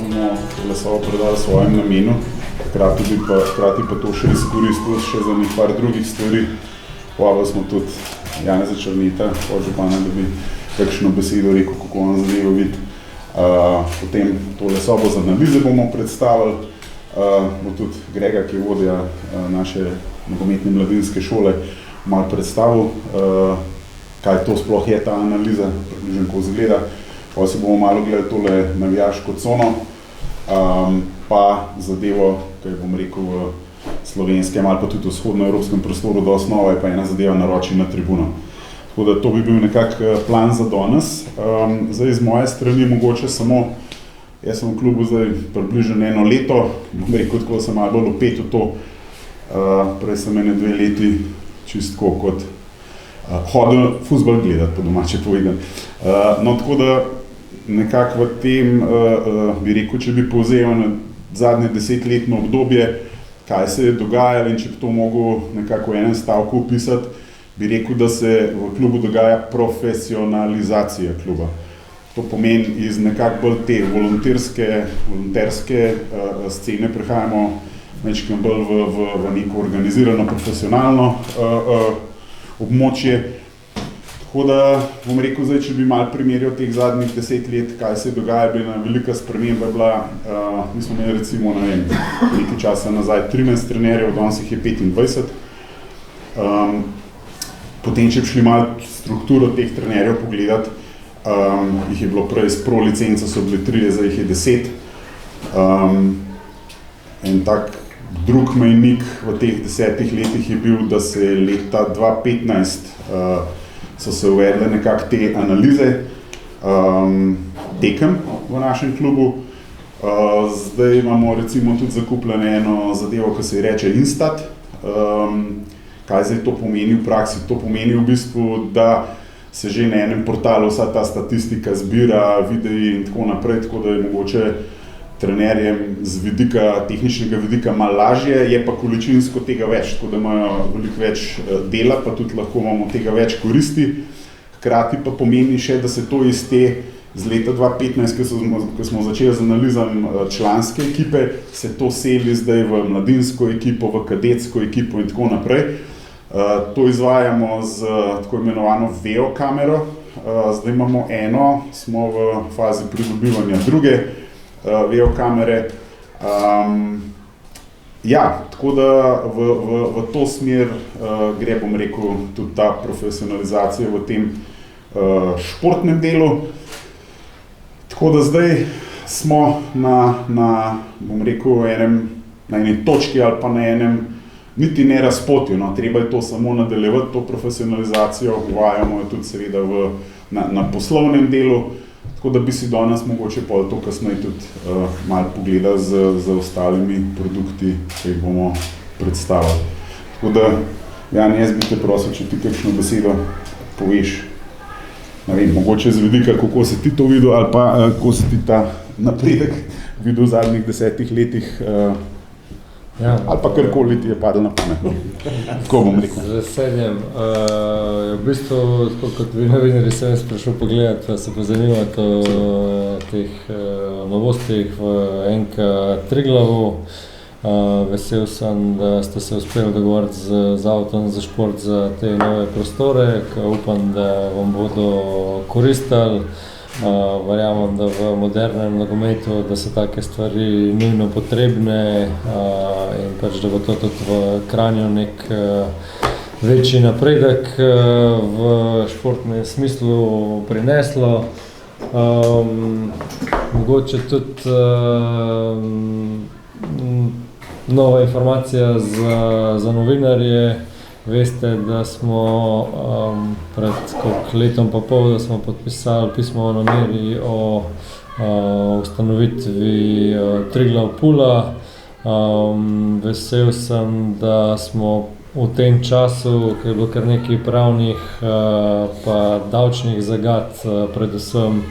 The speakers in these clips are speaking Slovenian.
bomo tole sobo predali svojem namenu, hkrati pa to še izkoristili še za nekaj drugih stvari. Povabili smo tudi Janeza Črneta, podžupana, da bi kakšno besedo rekel, kako on zadevo vidi. Potem tole sobo za analize bomo predstavili, bo tudi Grega, ki je vodja naše nogometne mladinske šole, malo predstavil, kaj to sploh je ta analiza, približno ko izgleda. Pa si bomo malo gledali tole navijaško cono, pa zadevo, kaj bom rekel, v slovenskem ali pa tudi v vzhodnoevropskem prostoru do osnova je pa ena zadeva naroči na tribuno. Tako da to bi bil nekak plan za danes. Zdaj z moje strani mogoče samo, jaz sem v klubu zdaj približno 1 leto, bom rekel, tako sem malo bolj vpet v to, prej sem 2 leti čistko kot hodil fuzbal gledati, po domače povedan. No, tako da nekako v tem, bi rekel, če bi povzel na zadnje 10-letno obdobje, kaj se je dogajalo in če bi to mogel nekako v enem stavku opisati, bi rekel, da se v klubu dogaja profesionalizacija kluba. To pomeni iz nekako bolj te volonterske scene prehajamo nekaj bolj v neko organizirano, profesionalno območje. Tako da bom rekel zdaj, če bi malo primerjal teh zadnjih 10 let, kaj se dogaja, bi ena velika sprememba bila, mi smo imeli recimo, nekaj časa nazaj 13 trenerjev, danes jih je 25. Potem, če bi šli malo strukturo teh trenerjev pogledati, jih je bilo prej s pro licenco, so bili 3, zdaj jih je 10. En tak drug mejnik v teh 10 letih je bil, da se leta 2015 so se uvedle nekako te analize tekem v našem klubu. Zdaj imamo recimo tudi zakupljeno eno zadevo, ki se reče Instat. Kaj zdaj to pomeni v praksi? To pomeni v bistvu, da se že na enem portalu vsa ta statistika zbira, videi in tako naprej, tako da je mogoče trenerjem z tehničnega vidika malo lažje, je pa količinsko tega več, tako da imajo veliko več dela, pa tudi lahko imamo tega več koristi. Hkrati pa pomeni še, da se to iz te z leta 2015, ko smo začeli z analizam članske ekipe, se to seli zdaj v mladinsko ekipo, v kadetsko ekipo in tako naprej. To izvajamo z tako imenovano VEO kamero. Zdaj imamo eno, smo v fazi pridobivanja druge VEO kamere. Tako da v to smer gre, bom rekel, tudi ta profesionalizacija v tem športnem delu. Tako da zdaj smo bom rekel, na eni točki ali pa na enem niti ne razpotju, no, treba je to samo nadaljevati, to profesionalizacijo, uvajamo jo tudi seveda na poslovnem delu. Tako da bi si danes mogoče pol to kasneje tudi malo pogledali z ostalimi produkti, ki jih bomo predstavili. Tako da, Jan, jaz bi te prosil, če ti kakšno besedo poveš, ne vem, mogoče z vidika, kako si ti to videl ali pa kako si ti ta napredek videl v zadnjih 10 letih, ali pa karkoli ti je padlo na pamet. Tako bom rekel. Z veseljem. V bistvu, kot vi novinarji, sem jaz prišel pogledati, pa se pozanimati o teh novostih v NK Triglavu. Vesel sem, da ste se uspeli dogovoriti z Zavodom za šport za te nove prostore, ki upam, da vam bodo koristili. Verjamem, da v modernem nogometu, da so take stvari nujno potrebne in pač, da bo to tudi v Kranju nek večji napredek v športnem smislu prineslo. Mogoče tudi nova informacija za novinarje. Veste, da smo pred letom pa pol, da smo podpisali pismo o nameri o ustanovitvi Triglav Pula. Vesel sem, da smo v tem času, ko je bilo kar nekaj pravnih pa davčnih zagat, predvsem,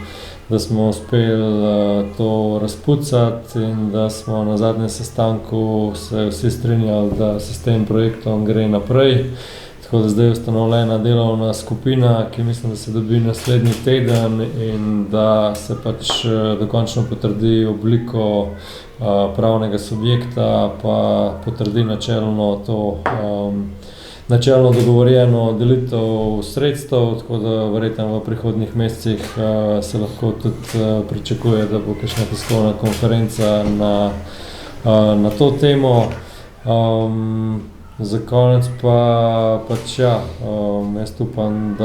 da smo uspeli to razpucati in da smo na zadnjem sestanku se vsi strinjali, da se s tem projektom gre naprej. Tako da zdaj je ustanovljena delovna skupina, ki mislim, da se dobi naslednji teden in da se pač dokončno potrdi obliko pravnega subjekta, pa potrdi načelno dogovorjeno delitev sredstev, tako da verjetno v prihodnjih mesecih se lahko tudi pričakuje, da bo kakšna tiskovna konferenca na to temo. Za konec pač jaz upam,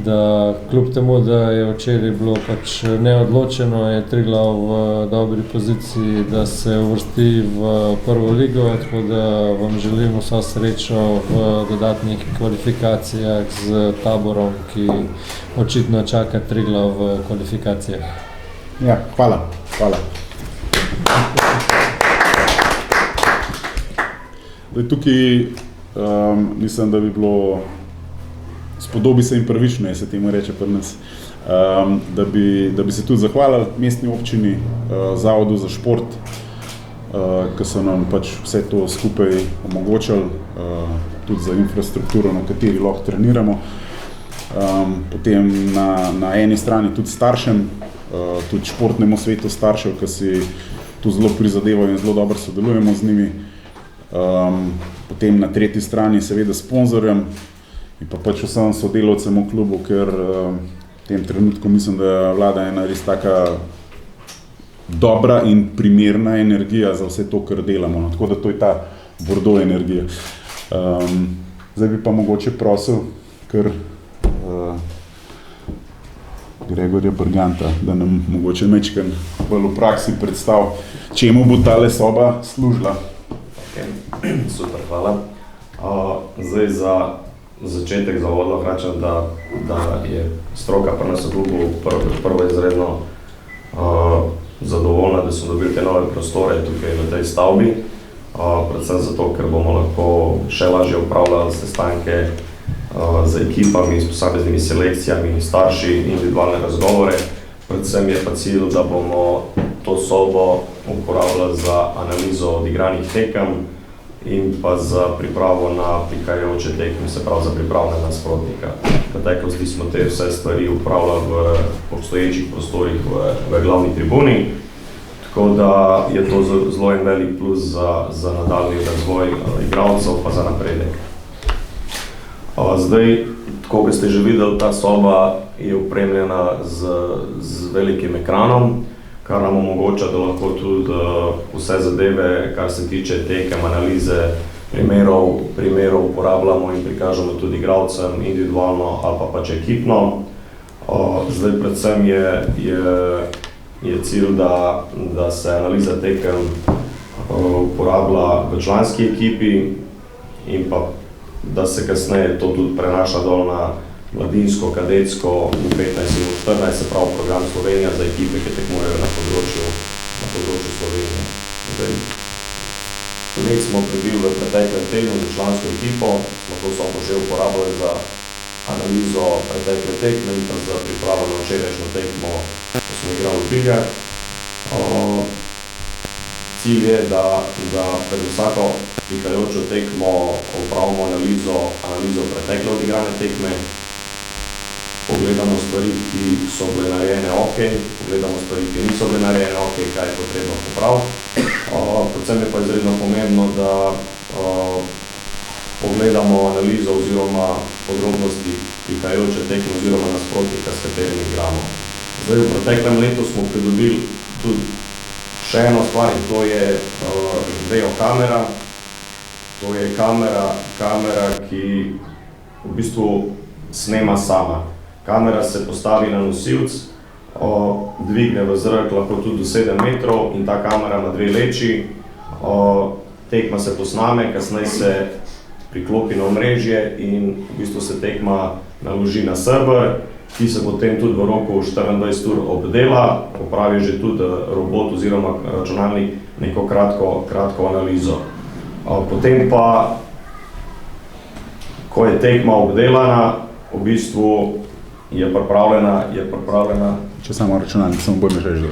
da kljub temu, da je včeraj bilo pač neodločeno, je Triglav v dobri poziciji, da se uvrsti v prvo ligo, tako da vam želim vso srečo v dodatnih kvalifikacijah z Taborom, ki očitno čaka Triglav v kvalifikacijah. Ja, hvala. Tukaj mislim, da bi bilo, spodobi se jim pravično, se temu reče pri nas, da bi se tudi zahvalili mestni občini, Zavodu za šport, ki so nam pač vse to skupaj omogočili, tudi za infrastrukturo, na kateri lahko treniramo. Potem na eni strani tudi staršem, tudi športnemu svetu staršev, ki si tu zelo prizadevajo in zelo dobro sodelujemo z njimi. Potem na tretji strani seveda sponzorjem in pa pač vsem sodelavcem v klubu, ker v tem trenutku mislim, da vlada ena res taka dobra in primerna energija za vse to, kar delamo. No, tako da to je ta Bordeaux energija. Zdaj bi pa mogoče prosil kar Gregorja Brganta, da nam mogoče mečken bolj v praksi predstav, čemu bo tale soba služila. Super, hvala. Zdaj za začetek zavodno rečem, da je stroka pri nas v klubu prvo izredno zadovoljna, da so dobili te nove prostore tukaj v tej stavbi. Predvsem zato, ker bomo lahko še lažje upravljali sestanke z ekipami, s posameznimi selekcijami, starši, individualne razgovore. Predvsem je pa cilj, da bomo to sobo uporabljali za analizo odigranih tekem in pa za pripravo na prihajajoče tekme, se pravi za pripravo na nasprotnika. V preteklosti smo te vse stvari upravljali v obstoječih prostorih v glavni tribuni, tako da je to zelo en velik plus za nadaljnji razvoj igralcev pa za napredek. Zdaj, tako kot ste že videli, ta soba je opremljena z velikim ekranom, kar nam omogoča, da lahko tudi vse zadeve, kar se tiče tekem, analize, primerov uporabljamo in prikažemo tudi igralcem individualno ali pa pač ekipno. Zdaj predvsem je cilj, da se analiza tekem uporablja v članski ekipi in pa da se kasneje to tudi prenaša dol na mladinsko, kadetsko, U15 in U14, se pravi program Slovenija za ekipe, ki tekmujejo na področju Slovenije. Led smo prebili v preteklem tednu za člansko ekipo, smo to sobo že uporabljali za analizo pretekle tekme in pa za pripravo na včerajšnjo tekmo, ko smo igrali biljard. Cilj je, da pred vsako prihajajočo tekmo opravimo analizo pretekle odigrane tekme, pogledamo stvari, ki so bile narejene pogledamo stvari, ki niso bile narejene kaj je potrebno popraviti. Predvsem je pa izredno pomembno, da pogledamo analizo oziroma podrobnosti prihajajoče tekme oziroma nasprotnika, s katerim igramo. Zdaj, v preteklem letu smo pridobili tudi še eno stvar in to je video kamera. To je kamera, ki v bistvu snema sama. Kamera se postavi na nosilc, dvigne v zrak lahko tudi do 7 metrov in ta kamera ima 2 leči. Tekma se posname, kasneje se priklopi na omrežje in v bistvu se tekma naloži na server, ki se potem tudi v roku 24 ur obdela, opravi že tudi robot oziroma računalnik neko kratko analizo. Potem pa, ko je tekma obdelana, v bistvu je pripravljena. Če samo računalnik, samo bolj reči,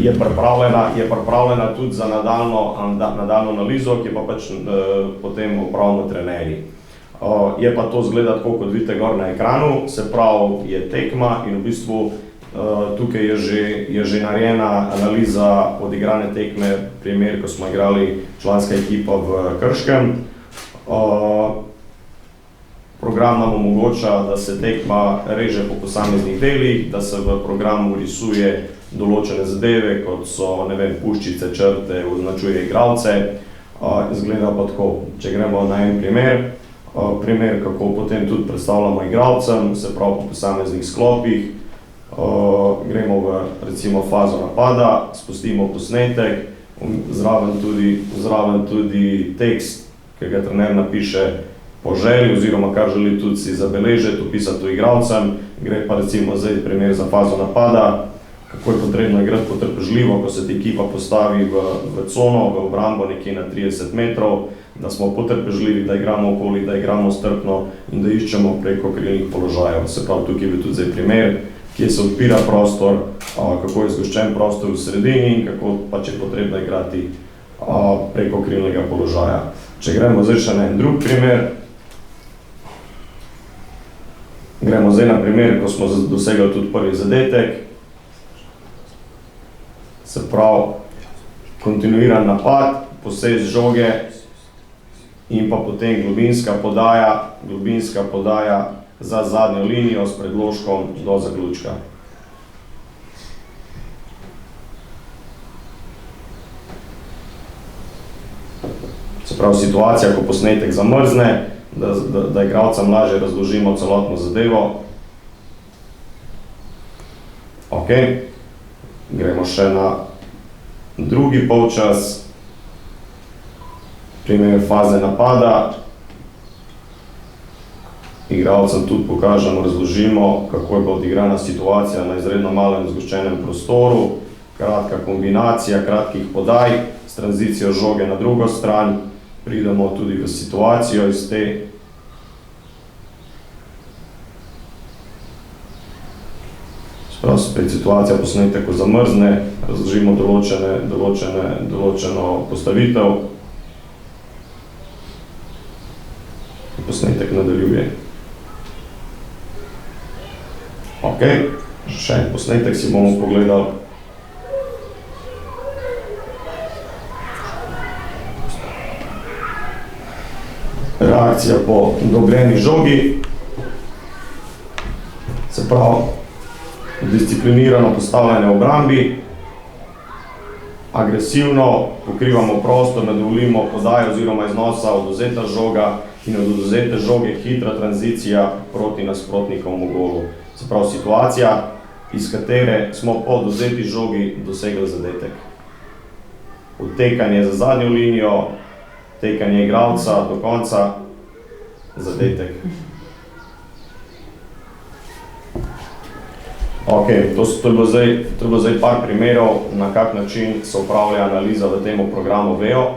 je pripravljena tudi za nadaljno analizo, ki pa pač potem opravimo trenerji. Je pa to zgleda tako, kot vidite gor na ekranu, se pravi, je tekma in v bistvu tukaj je že narejena analiza odigrane tekme, primer, ko smo igrali članska ekipa v Krškem. Program nam omogoča, da se tekma reže po posameznih delih, da se v programu risuje določene zadeve, kot so, ne vem, puščice, črte, označuje igralce. Izgleda pa tako, če gremo na en primer, kako potem tudi predstavljamo igralcem, se pravi po posameznih sklopih. Gremo v, recimo, fazo napada, spustimo posnetek, zraven tudi tekst, ki ga trener napiše po želji, oziroma kar želi tudi si zabeležiti, opisati to igralcem. Gre pa recimo zdaj primer za fazo napada, kako je potrebno igrati potrpežljivo, ko se ti ekipa postavi v cono, v obrambo nekje na 30 metrov, da smo potrpežljivi, da igramo okoli, da igramo strpno in da iščemo preko krilnih položajev. Se pravi, tukaj je tudi zdaj primer, kje se odpira prostor, kako je zgoščen prostor v sredini in kako pač je potrebno igrati preko krilnega položaja. Če gremo zdaj še na en drug primer, gremo zdaj na primer, ko smo dosegli tudi prvi zadetek. Se pravi, kontinuiran napad, posed žoge in pa potem globinska podaja za zadnjo linijo s predložkom do zaključka. Se pravi, situacija, ko posnetek zamrzne, da igralcem lažje razložimo celotno zadevo. Ok, gremo še na drugi polčas, primer faze napada. Igralcem tudi pokažemo, razložimo, kako je bila odigrana situacija na izredno malem zgoščenem prostoru, kratka kombinacija kratkih podaj s tranzicijo žoge na drugo stran, pridemo tudi v situacijo iz te. Spet situacija posnetek, ko zamrzne, razložimo določeno postavitev in posnetek nadaljuje. Ok, še en posnetek si bomo pogledali. Reakcija po dobljeni žogi, se pravi, disciplinirano postavljanje v obrambi, agresivno pokrivamo prostor, ne dovolimo podaje oziroma iznosa, odvzeta žoga in od odvzete žoge hitra tranzicija proti nasprotnikovemu golu. Se pravi, situacija, iz katere smo po odvzeti žogi dosegli zadetek. Odtekanje za zadnjo linijo, tekanje igralca do konca, zadetek. Ok, to je bilo zdaj par primerov, na kak način se upravlja analiza v temu programu VEO,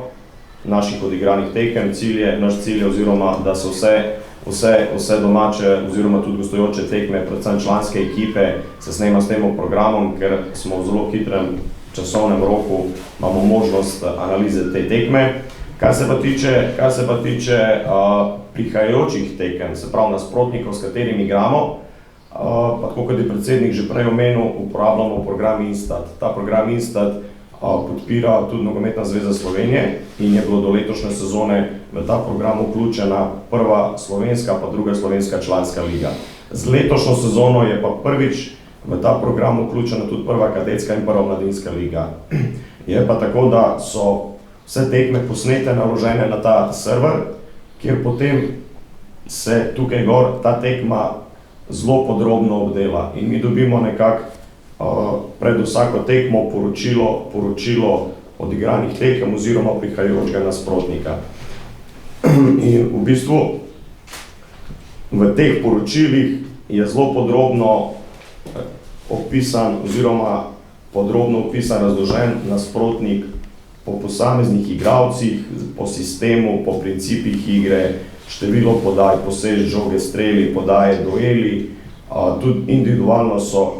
naših odigranih tekem. Naš cilj je oziroma, da se vse domače oziroma tudi gostujoče tekme, predvsem članske ekipe, se snema s tem programom, ker smo v zelo hitrem časovnem roku, imamo možnost analize te tekme. Kar se pa tiče prihajajočih tekem, se pravi nasprotnikov, s katerimi igramo, pa tako kot je predsednik že prej omenil, uporabljamo program Instat. Ta program Instat podpira tudi Nogometna zveza Slovenije in je bilo do letošnje sezone v ta program vključena prva slovenska pa druga slovenska članska liga. Z letošnjo sezono je pa prvič v ta program vključena tudi prva kadetska in prva mladinska liga. Je pa tako, da so vse tekme posnete, naložene na ta server, kjer potem se tukaj gor ta tekma zelo podrobno obdela in mi dobimo nekako pred vsako tekmo poročilo odigranih tekem oziroma prihajajočega nasprotnika. In v bistvu v teh poročilih je zelo podrobno opisan oziroma podrobno opisan, razložen nasprotnik po posameznih igralcih, po sistemu, po principih igre, število podaj, posed žoge, streli, podaje, dueli. Tudi individualno so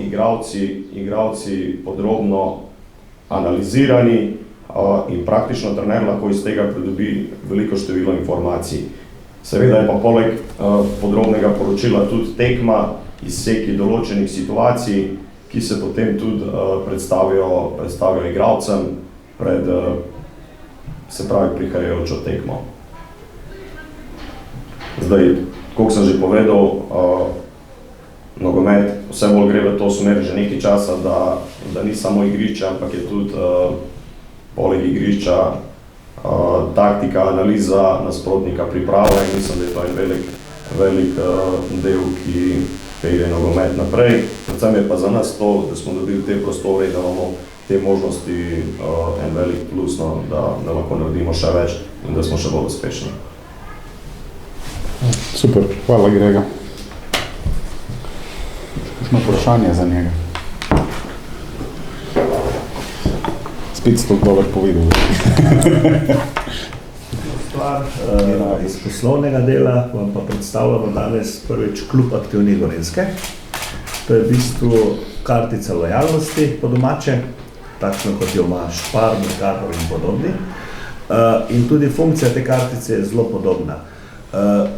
igralci podrobno analizirani in praktično trener lahko iz tega pridobi veliko število informacij. Seveda je pa poleg podrobnega poročila tudi tekma, izseki določenih situacij, ki se potem tudi predstavijo igralcem pred se pravi prihajajočo tekmo. Zdaj, koliko sem že povedal, nogomet vse bolj gre v to smer že nekaj časa, da ni samo igrišče, ampak je tudi poleg igrišča taktika, analiza nasprotnika, priprava in mislim, da je to en velik del, ki pelje nogomet naprej. Predvsem je pa za nas to, da smo dobili te prostore, da imamo te možnosti en velik plus, no, da lahko naredimo še več in da smo še bolj uspešni. Super, hvala Grega. Kakšno vprašanje za njega? Spet si to dobro povedal. Stvar iz poslovnega dela vam pa predstavljamo danes prvič Klub Aktivni Gorenjske. To je v bistvu kartica lojalnosti po domače, takšno kot jo ima Spar, Mercator in podobni. In tudi funkcija te kartice je zelo podobna.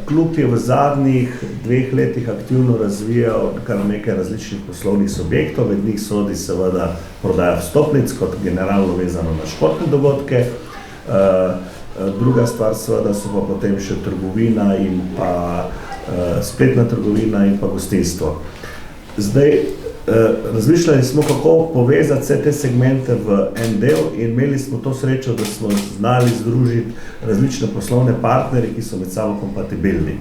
Klub je v zadnjih 2 letih aktivno razvijal kar nekaj različnih poslovnih subjektov, med njih sodi seveda prodaja vstopnic kot generalno vezano na športne dogodke. Druga stvar seveda so pa potem še trgovina in pa spletna trgovina in pa gostinstvo. Zdaj, razmišljali smo, kako povezati vse te segmente v en del in imeli smo to srečo, da smo znali združiti različne poslovne partnerje, ki so med sabo kompatibilni.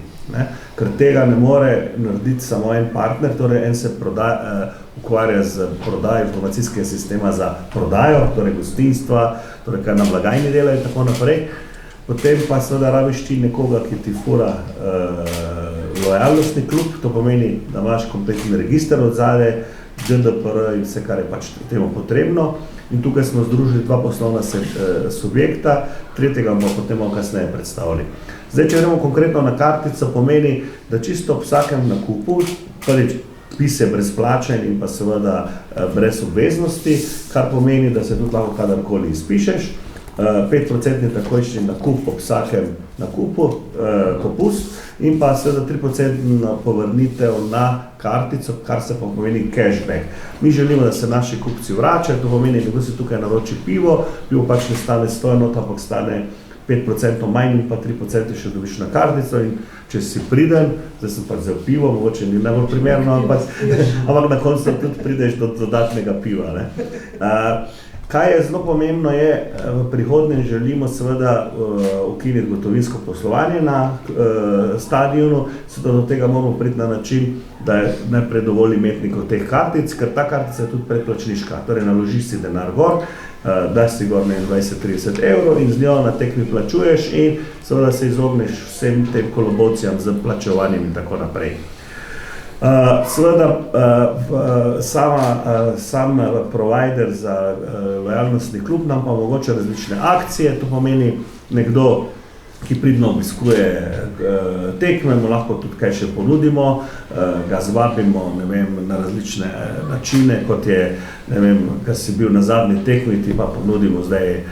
Ker tega ne more narediti samo en partner, torej en se ukvarja z prodajo informacijskega sistema za prodajo, torej gostinstva, torej kar na blagajni dela in tako naprej. Potem pa seveda rabiš ti nekoga, ki ti fura lojalnostni klub, to pomeni, da imaš kompletni register odzadaj, GDPR in vse, kar je pač temu potrebno. In tukaj smo združili 2 poslovna subjekta, tretjega bomo potem kasneje predstavili. Zdaj, če gremo konkretno na kartico, pomeni, da čisto ob vsakem nakupu, prvič vpis je brezplačen in pa seveda brez obveznosti, kar pomeni, da se tudi lahko kadarkoli izpišeš. 5% takojšnji nakup ob vsakem nakupu, popust in pa seveda 3% povrnitev na kartico, kar se pa pomeni cashback. Mi želimo, da se naši kupci vračajo, to pomeni, da si tukaj naroči pivo pač ne stane 100 enot, ampak stane 5% manj in pa 3% še dobiš na kartico in če si priden, zdaj sem pač vzel pivo, mogoče ni najbolj primerno, ampak na koncu tudi prideš do dodatnega piva. Kaj je zelo pomembno je, v prihodnje želimo seveda ukiniti gotovinsko poslovanje na stadionu, seveda do tega moramo priti na način, da je najprej dovolj imetnikov teh kartic, ker ta kartica je tudi predplačniška, torej naložiš si denar gor, daš si gor 20-30 evrov in z njo na tekmi plačuješ in seveda se izogneš vsem tem kolobocijam z plačevanjem in tako naprej. Seveda sam provider za lojalnostni klub nam pa omogoča različne akcije, to pomeni nekdo, ki pridno obiskuje tekme, mu lahko tudi kaj še ponudimo, ga zvabimo na različne načine, kot je, kar si bil na zadnji tekmi, ti pa ponudimo zdaj,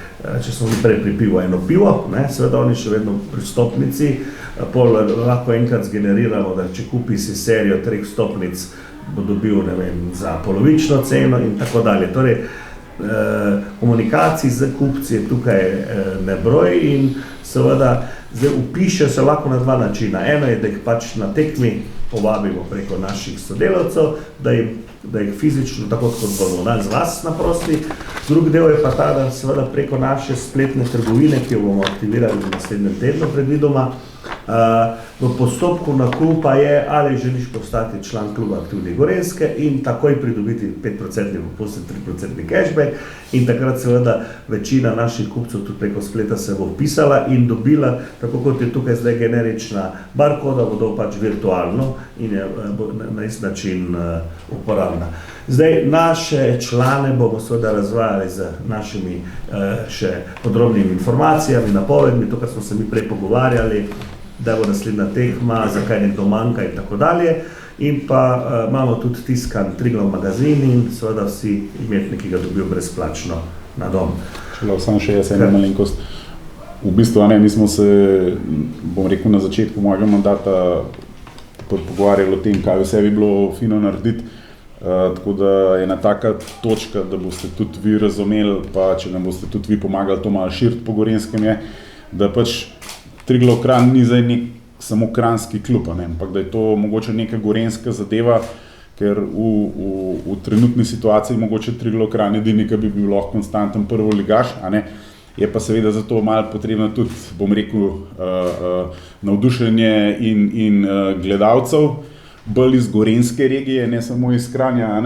če smo mi prej pri pivu, eno pivo, seveda oni še vedno pri vstopnici, pol lahko enkrat zgeneriramo, da če kupi si serijo 3 vstopnic, bo dobil, za polovično ceno in tako dalje. Torej, komunikacij z kupci je tukaj nebroj in seveda zdaj vpiše se lahko na 2 načina. Eno je, da jih pač na tekmi povabimo preko naših sodelavcev, da jih fizično, tako kot bomo danes vas naprosti. Drugi del je pa ta, da seveda preko naše spletne trgovine, ki jo bomo aktivirali v naslednjem tednu predvidoma, v postopku nakupa je, ali želiš postati član Kluba Aktivne Gorenjske in takoj pridobiti 5% popust in 3% cashback in takrat seveda večina naših kupcev tudi preko spleta se bo vpisala in dobila, tako kot je tukaj zdaj generična barkoda, bodo pač virtualno in je na isti način uporabna. Zdaj, naše člane bomo seveda razvajali z našimi še podrobnimi informacijami, napovedmi, to, kar smo se mi prej pogovarjali, da bo naslednja tekma, zakaj nekdo manjka in tako dalje. In pa imamo tudi tiskan Triglav magazin in seveda vsi imetniki ga dobijo brezplačno na dom. Če lahko sam še jaz eno malenkost. v bistvu, mi smo se, bom rekel, na začetku mojega mandata pogovarjali o tem, kaj vse bi bilo fino narediti. Tako da ena taka točka, da boste tudi vi razumeli, pa če nam boste tudi vi pomagali to malo širiti po Gorenjskem, je, da pač Triglav Kranj ni zdaj samo kranjski klub, ampak da je to mogoče neka gorenjska zadeva, ker v trenutni situaciji mogoče Triglav Kranj edini, ki bi bil lahko konstanten prvoligaš, je pa seveda za to malo potrebno tudi, bom rekel, navdušenje in gledalcev, bolj iz gorenjske regije, ne samo iz Kranja,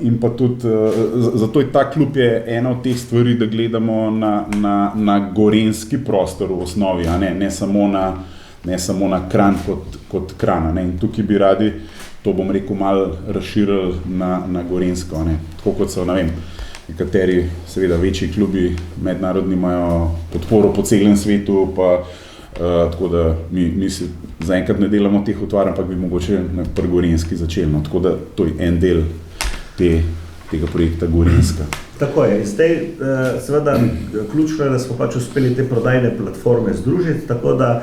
in pa tudi, zato je ta klub je ena od teh stvari, da gledamo na gorenjski prostor v osnovi, ne samo na Kranj kot Kranj, in tukaj bi radi, to bom rekel, malo razširili na gorenjsko, tako kot so, nekateri seveda večji klubi mednarodni imajo podporo po celem svetu, pa tako da mi si zaenkrat ne delamo teh utvar, ampak bi mogoče pri Gorenjski začeli, tako da to je en del tega projekta Gorenjska. Tako je, zdaj seveda ključno je, da smo pač uspeli te prodajne platforme združiti, tako da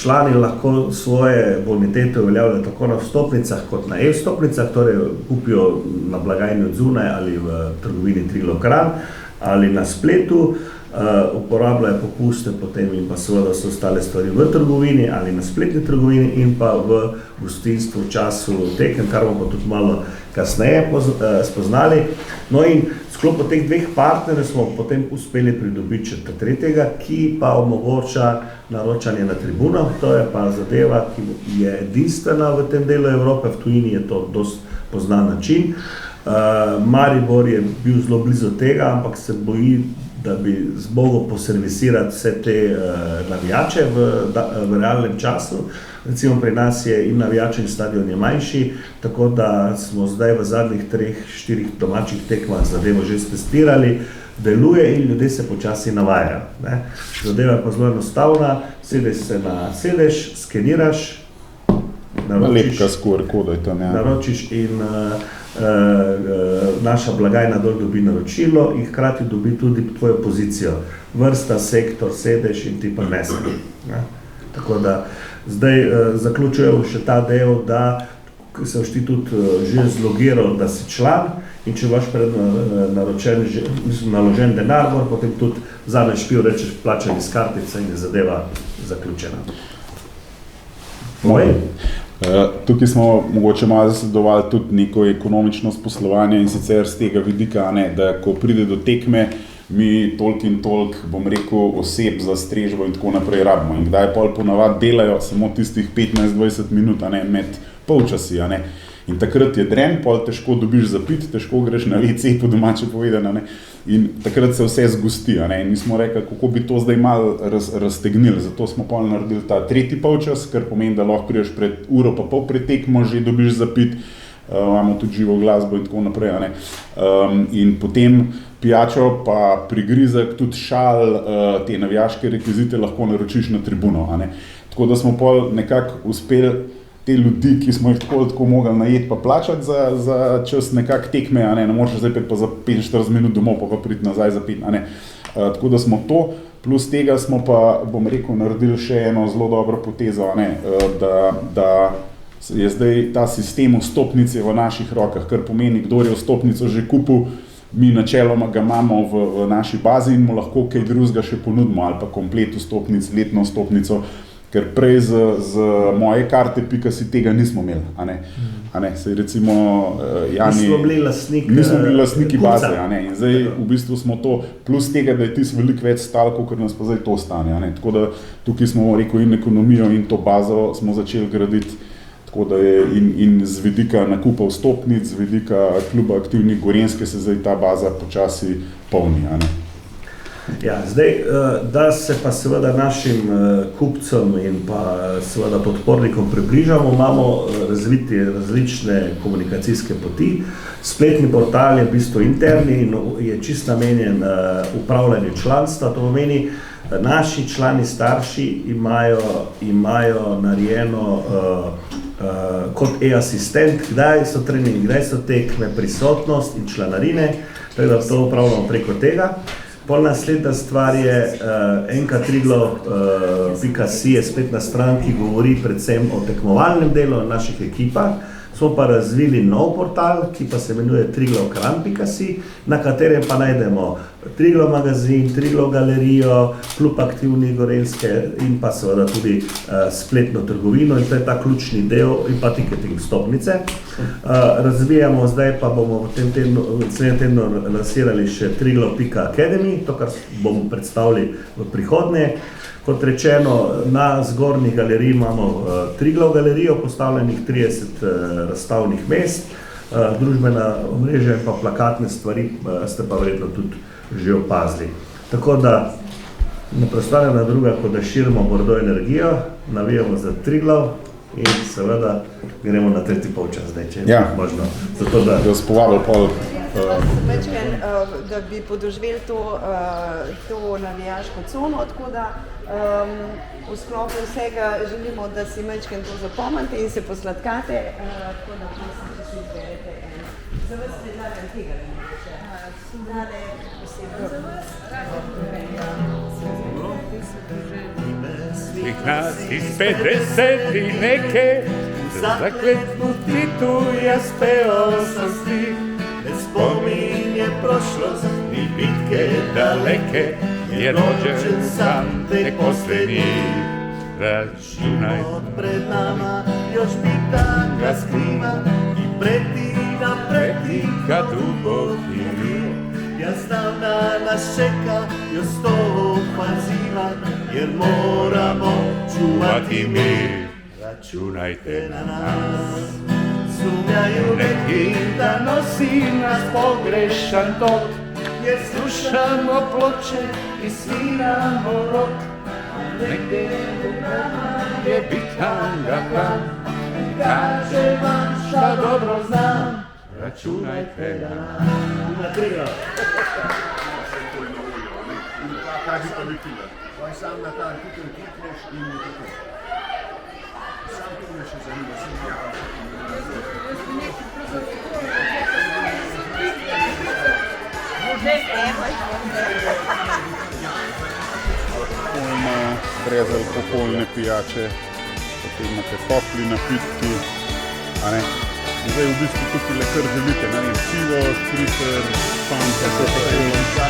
člani lahko svoje bonitete uveljavljajo tako na vstopnicah kot na e-vstopnicah, torej kupijo na blagajni od zunaj ali v trgovini Triglav Kranj ali na spletu, uporabljajo popuste potem in pa seveda so ostale stvari v trgovini ali na spletni trgovini in pa v gostinstvu v času tekem, kar bomo tudi malo kasneje spoznali. No in v sklopu teh dveh partnerjev smo potem uspeli pridobiti še tretjega, ki pa omogoča naročanje na tribuno. To je pa zadeva, ki je edinstvena v tem delu Evrope, v tujini je to dosti poznan način. Maribor je bil zelo blizu tega, ampak se boji, da bi zmogel poservisirati vse te navijače v realnem času. Recimo pri nas je in navijačen stadion je manjši, tako da smo zdaj v zadnjih 3-4 domačih tekmah zadevo že testirali, deluje in ljudje se počasi navajajo. Zadeva je pa zelo enostavna, sedeš se na sedež, skeniraš, naročiš in naša blagajna dol dobi naročilo in hkrati dobi tudi tvojo pozicijo. Vrsta, sektor, sedež in ti pa nese. Tako da zdaj zaključujem še ta del, da se boš ti tudi že zlogiral, da si član in če imaš naložen denar, potem tudi vzameš špil, rečeš plačaj iz kartice in je zadeva zaključena. Tukaj smo mogoče malo zasledovali tudi neko ekonomičnost poslovanja in sicer z tega vidika, da ko pride do tekme, mi toliko in toliko, bom rekel, oseb za strežbo in tako naprej rabimo. In kdaj pol ponavadi delajo samo tistih 15-20 minut, med polčasi, In takrat je dren, pol težko dobiš za pit, težko greš na WC, po domače povedano, in takrat se vse zgosti, In mi smo rekli, kako bi to zdaj malo raztegnili, zato smo pol naredili ta tretji polčas, kar pomeni, da lahko prideš pred uro pa pol pred tekmo, že dobiš za pit, imamo tudi živo glasbo in tako naprej, In potem pijačo pa prigrizek, tudi šal, te navijaške rekvizite lahko naročiš na tribuno, Tako da smo pol nekako uspeli te ljudi, ki smo jih tako mogli najeti pa plačati za čas nekak tekme, ne moreš zdaj pa za 45 minut domov pa priti nazaj za pit, Tako da smo to, plus tega smo pa, bom rekel, naredili še eno zelo dobro potezo, da je zdaj ta sistem vstopnice v naših rokah, kar pomeni, kdor je vstopnico že kupil, mi načeloma ga imamo v naši bazi in mu lahko kaj drugega še ponudimo, ali pa komplet vstopnic, letno vstopnico, ker prej z moje karte si tega nismo imeli, Saj recimo, nismo bili lastniki baze, In zdaj v bistvu smo to, plus tega, da je tisto veliko več stal, kot nas pa zdaj to stane, Tako da tukaj smo rekel in ekonomijo in to bazo smo začeli graditi, tako da je in z vidika nakupa vstopnic, z vidika kluba aktivnih Gorenjske se zdaj ta baza počasi polni, Ja, zdaj, da se pa seveda našim kupcem in pa seveda podpornikom približamo, imamo razviti različne komunikacijske poti. Spletni portal je v bistvu interni in je čisto namenjen upravljanju članstva, to pomeni, naši člani starši imajo narejeno kot e-asistent, kdaj so treningi, kdaj so tekme, prisotnost in članarine, tako da to upravljamo preko tega. Pol naslednja stvar je nk3glo.si je spletna stran, ki govori predvsem o tekmovalnem delu v naših ekipah. Smo pa razvili nov portal, ki pa se imenuje triglavkran.si, na katerem pa najdemo Triglav magazin, Triglav galerijo, klub aktivnih Gorenjske in pa seveda tudi spletno trgovino, in to je ta ključni del, in pa ticketing stopnice. Razvijamo, zdaj pa bomo v tem tednu lansirali še triglav.academy, to, kar bomo predstavili v prihodnje. Kot rečeno, na zgornji galeriji imamo Triglav galerijo, postavljenih 30 razstavnih mest, družbena omrežja in pa plakatne stvari ste pa verjetno tudi že opazili. Tako da ne preostane nam druga, kot da širimo Bordeaux energijo, navijamo za Triglav in seveda gremo na tretji polčas zdaj, če je možno. Zato da vas povabili pol. Da bi podoživeli to navijaško cono, tako da v sklopu vsega želimo, da si mečken to zapomnite in se posladkate, tako da prosim, če si izberete en. Za vas predlagam tega, ne mogoče. Dane posebno za vas. Svih nas iz 50 i neke, zakletnuti tu jaz peo sam stih. Ne spominje prošlost, ni bitke daleke, je rođen sam tek posljednji. Računaj pred nama, još bitanga skriva i pretika duboki mir. Ja znam da nas čeka još 100 ofanziva, jer moramo čuvati mir. Računajte na nas. Sumnjaju neki da nosi nas pogrešan tok, jer slušamo ploče i sviramo rok. Negdje u nama je bitanga plan, kaže vam šta dobro znam, računajte na nas. Kaži pa biti tega. Sam na ta artikel klikneš in je tako. Sam to me še zanima, sem brezalkoholne pijače, potem imate topli napitki, a ne? Zdaj v bistvu tukaj le kar želite, ne vem, pivo, striper, fanta, Coca-Cola,